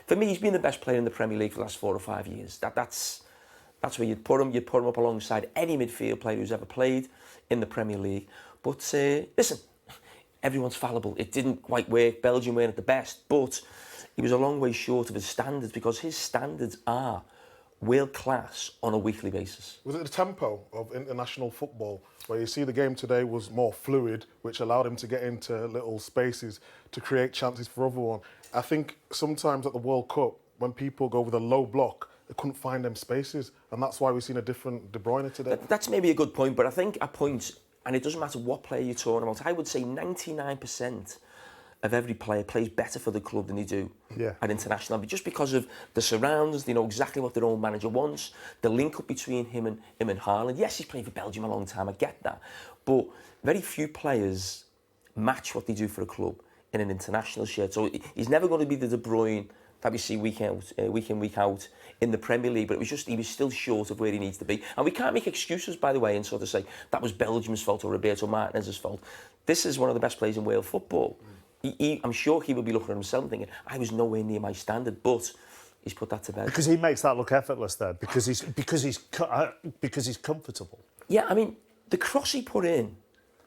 For me, he's been the best player in the Premier League for the last 4 or 5 years. That's where you'd put him. You'd put him up alongside any midfield player who's ever played in the Premier League. But listen, everyone's fallible. It didn't quite work. Belgium weren't at the best, but he was a long way short of his standards, because his standards are world class on a weekly basis. Was it the tempo of international football, where you see the game today was more fluid, which allowed him to get into little spaces to create chances for everyone? I think sometimes at the World Cup, when people go with a low block, they couldn't find them spaces, and that's why we've seen a different De Bruyne today. That's maybe a good point, but I think at points, and it doesn't matter what player you're talking about, I would say 99% of every player plays better for the club than they do at international level, just because of the surroundings. They know exactly what their own manager wants, the link up between him and Haaland. Yes, he's played for Belgium a long time, I get that, but very few players match what they do for a club in an international shirt. So he's never going to be the De Bruyne that we see week in, week out in the Premier League, but he was still short of where he needs to be. And we can't make excuses, by the way, and sort of say that was Belgium's fault or Roberto Martinez's fault. This is one of the best players in world football. I'm sure he will be looking at himself and thinking, I was nowhere near my standard, but he's put that to bed. Because he makes that look effortless there, because he's comfortable. Yeah, I mean, the cross he put in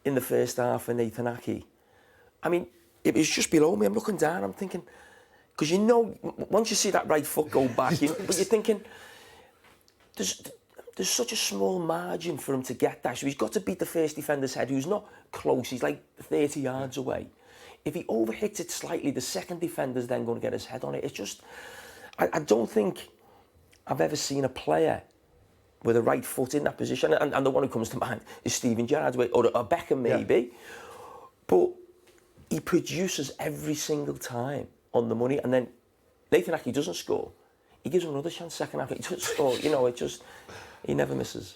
the first half for Nathan Ake, I mean, it was just below me. I'm looking down, I'm thinking, because you know, once you see that right foot go back, but you're thinking, there's such a small margin for him to get that. So he's got to beat the first defender's head, who's not close, he's like 30 yards away. If he overhits it slightly, the second defender's then going to get his head on it. It's just, I don't think I've ever seen a player with a right foot in that position. And the one who comes to mind is Steven Gerrard, or Beckham maybe. Yeah. But he produces every single time on the money. And then Nathan Ake doesn't score. He gives him another chance second half. He doesn't score. You know, he never misses.